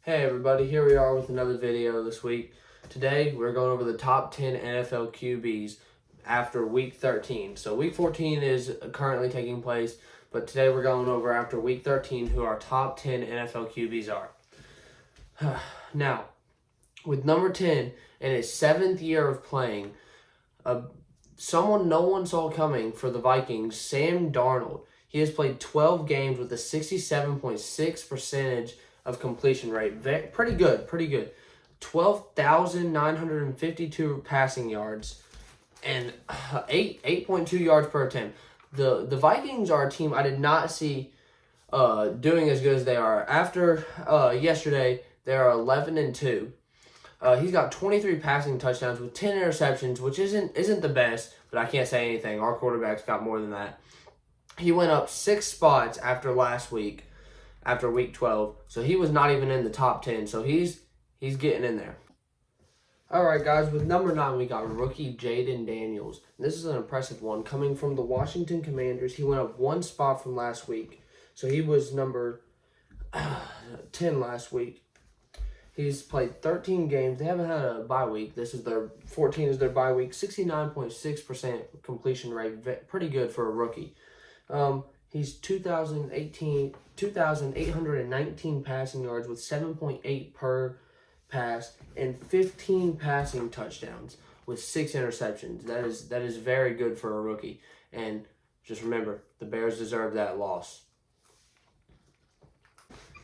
Hey everybody, here we are with another video this week. Today we're going over the top 10 NFL QBs after week 13. So week 14 is currently taking place, but today we're going over after week 13 who our top 10 NFL QBs are. Now, with number 10 in his 7th year of playing, someone no one saw coming for the Vikings, Sam Darnold. He has played 12 games with a 67.6% of completion rate. Pretty good. 12,952 passing yards and 8.2 yards per attempt. The Vikings are a team I did not see doing as good as they are. After yesterday, they are 11-2. He's got 23 passing touchdowns with 10 interceptions, which isn't the best, but I can't say anything. Our quarterback's got more than that. He went up 6 spots after last week, after week 12, so he was not even in the top 10. So he's getting in there. All right, guys, with number 9, we got rookie Jayden Daniels. This is an impressive one coming from the Washington Commanders. He went up 1 spot from last week, so he was number 10 last week. He's played 13 games. They haven't had a bye week. This is their 14 is their bye week. 69.6% completion rate. Pretty good for a rookie. He's 2,819 passing yards with 7.8 per pass and 15 passing touchdowns with 6 interceptions. That is very good for a rookie. And just remember, the Bears deserve that loss.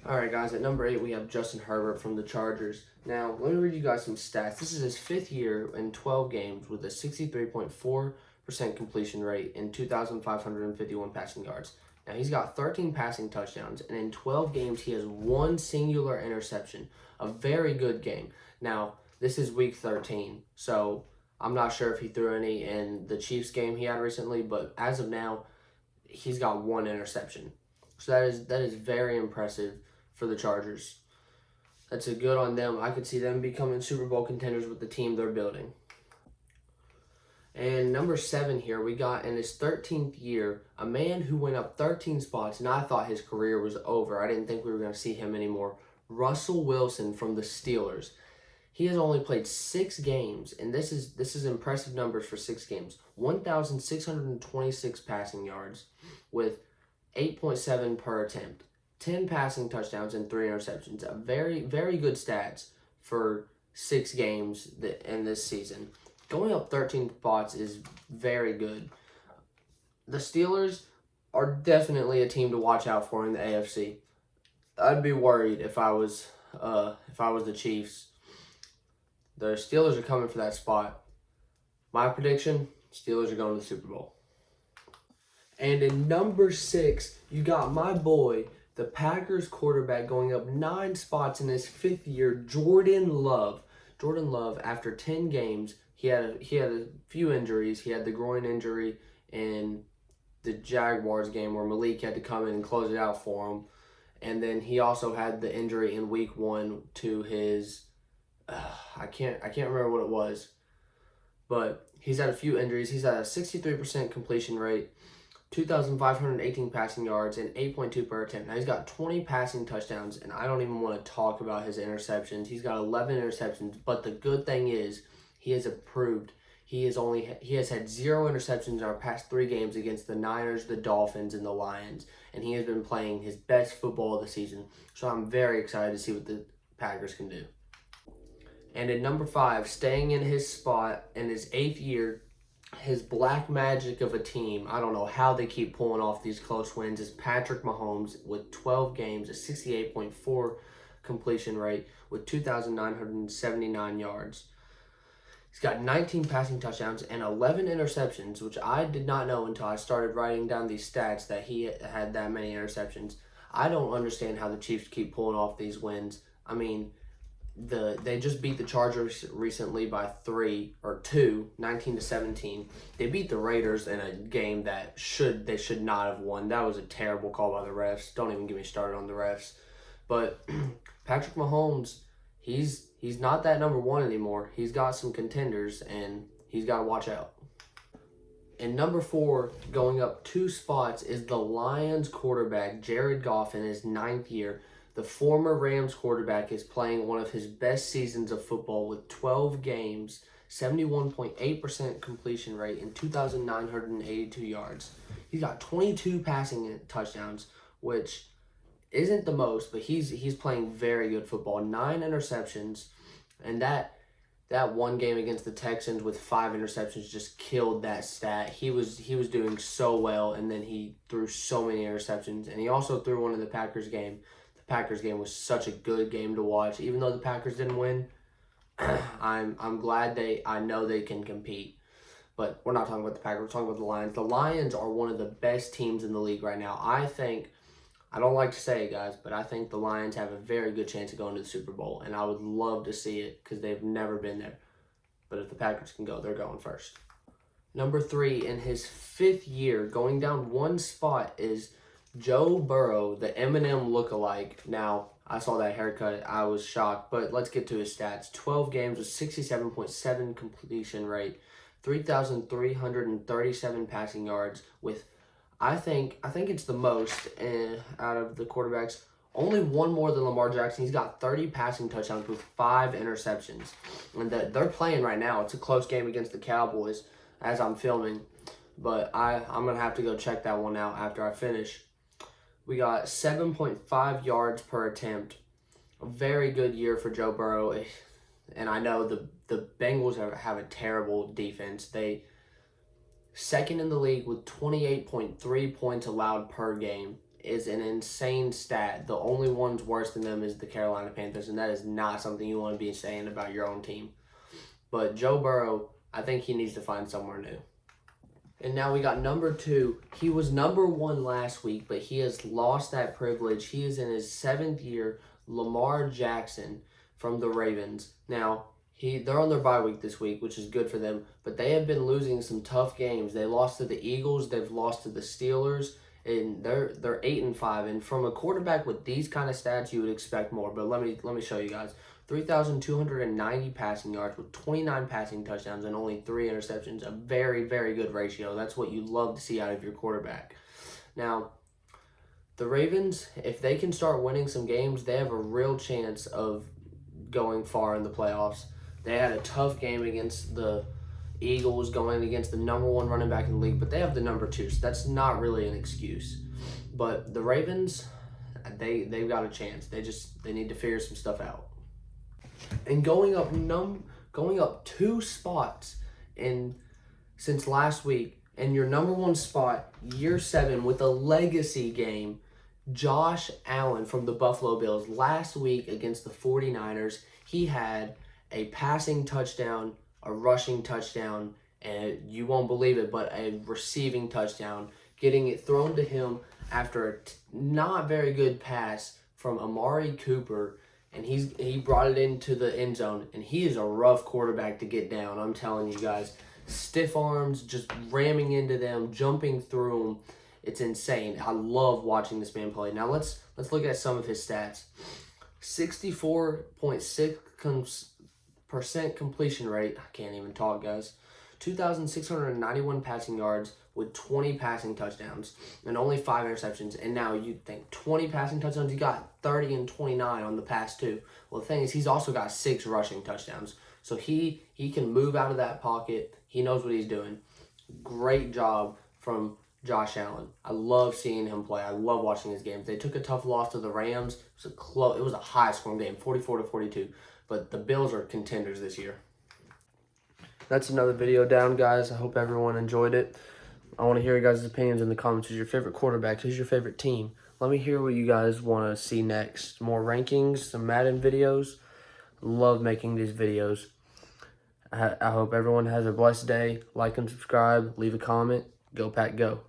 All right, guys, at number 8, we have Justin Herbert from the Chargers. Now, let me read you guys some stats. This is his 5th year in 12 games with a 63.4% completion rate and 2,551 passing yards. Now, he's got 13 passing touchdowns, and in 12 games, he has 1 singular interception. A very good game. Now, this is week 13, so I'm not sure if he threw any in the Chiefs game he had recently, but as of now, he's got 1 interception. So that is very impressive for the Chargers. That's a good on them. I could see them becoming Super Bowl contenders with the team they're building. And number 7 here, we got in his 13th year, a man who went up 13 spots, and I thought his career was over. I didn't think we were going to see him anymore. Russell Wilson from the Steelers. He has only played 6 games, and this is impressive numbers for 6 games. 1,626 passing yards with 8.7 per attempt. 10 passing touchdowns and 3 interceptions. A very, very good stats for 6 games in this season. Going up 13 spots is very good. The Steelers are definitely a team to watch out for in the AFC. I'd be worried if I was the Chiefs. The Steelers are coming for that spot. My prediction, Steelers are going to the Super Bowl. And in number 6, you got my boy, the Packers quarterback, going up 9 spots in his 5th year, Jordan Love. Jordan Love, after 10 games, he had a few injuries. He had the groin injury in the Jaguars game where Malik had to come in and close it out for him. And then he also had the injury in week 1 to his, I can't remember what it was. But he's had a few injuries. He's had a 63% completion rate, 2,518 passing yards, and 8.2 per attempt. Now, he's got 20 passing touchdowns, and I don't even want to talk about his interceptions. He's got 11 interceptions, but the good thing is he has improved. He has had 0 interceptions in our past 3 games against the Niners, the Dolphins, and the Lions, and he has been playing his best football of the season. So I'm very excited to see what the Packers can do. And at number 5, staying in his spot in his 8th year, his black magic of a team, I don't know how they keep pulling off these close wins, is Patrick Mahomes with 12 games, a 68.4 completion rate with 2,979 yards. He's got 19 passing touchdowns and 11 interceptions, which I did not know until I started writing down these stats that he had that many interceptions. I don't understand how the Chiefs keep pulling off these wins. I mean, they just beat the Chargers recently by 2, 19-17. They beat the Raiders in a game that they should not have won. That was a terrible call by the refs. Don't even get me started on the refs. But Patrick Mahomes, he's not that number 1 anymore. He's got some contenders, and he's got to watch out. And number 4, going up 2 spots, is the Lions quarterback, Jared Goff, in his 9th year. The former Rams quarterback is playing one of his best seasons of football with 12 games, 71.8% completion rate, and 2,982 yards. He's got 22 passing touchdowns, which isn't the most, but he's playing very good football. 9 interceptions, and that one game against the Texans with 5 interceptions just killed that stat. He was doing so well, and then he threw so many interceptions, and he also threw one in the Packers game. The Packers game was such a good game to watch, even though the Packers didn't win. I'm glad I know they can compete. But we're not talking about the Packers, we're talking about the Lions. The Lions are one of the best teams in the league right now. I don't like to say it, guys, but I think the Lions have a very good chance of going to the Super Bowl, and I would love to see it because they've never been there. But if the Packers can go, they're going first. Number 3, in his 5th year, going down one spot, is Joe Burrow, the Eminem lookalike. Now, I saw that haircut. I was shocked, but let's get to his stats. 12 games with 67.7 completion rate, 3,337 passing yards with I think it's the most out of the quarterbacks. Only one more than Lamar Jackson. He's got 30 passing touchdowns with 5 interceptions. And they're playing right now. It's a close game against the Cowboys as I'm filming. But I'm going to have to go check that one out after I finish. We got 7.5 yards per attempt. A very good year for Joe Burrow. And I know the Bengals have a terrible defense. They second in the league with 28.3 points allowed per game is an insane stat. The only ones worse than them is the Carolina Panthers, and that is not something you want to be saying about your own team. But Joe Burrow, I think he needs to find somewhere new. And now we got number 2. He was number 1 last week, but he has lost that privilege. He is in his 7th year, Lamar Jackson from the Ravens. Now, they're on their bye week this week, which is good for them, but they have been losing some tough games. They lost to the Eagles, they've lost to the Steelers, and they're 8-5. And from a quarterback with these kind of stats, you would expect more. But let me show you guys. 3,290 passing yards with 29 passing touchdowns and only 3 interceptions. A very, very good ratio. That's what you love to see out of your quarterback. Now, the Ravens, if they can start winning some games, they have a real chance of going far in the playoffs. They had a tough game against the Eagles, going against the number 1 running back in the league, but they have the number 2, so that's not really an excuse. But the Ravens, they've got a chance. They need to figure some stuff out. And going up 2 spots since last week, and your number 1 spot, year 7 with a legacy game, Josh Allen from the Buffalo Bills. Last week against the 49ers, he had a passing touchdown, a rushing touchdown, and you won't believe it, but a receiving touchdown, getting it thrown to him after a not very good pass from Amari Cooper, and he brought it into the end zone, and he is a rough quarterback to get down, I'm telling you guys. Stiff arms, just ramming into them, jumping through them. It's insane. I love watching this man play. Now let's look at some of his stats. 64.6% completion rate. I can't even talk, guys. 2,691 passing yards with 20 passing touchdowns and only 5 interceptions. And now you think 20 passing touchdowns, he got 30 and 29 on the past 2. Well, the thing is, he's also got 6 rushing touchdowns. So he can move out of that pocket. He knows what he's doing. Great job from Josh Allen. I love seeing him play. I love watching his games. They took a tough loss to the Rams. It was a high-scoring game, 44-42. But the Bills are contenders this year. That's another video down, guys. I hope everyone enjoyed it. I want to hear you guys' opinions in the comments. Who's your favorite quarterback? Who's your favorite team? Let me hear what you guys want to see next. More rankings, some Madden videos. Love making these videos. I hope everyone has a blessed day. Like and subscribe. Leave a comment. Go Pack Go.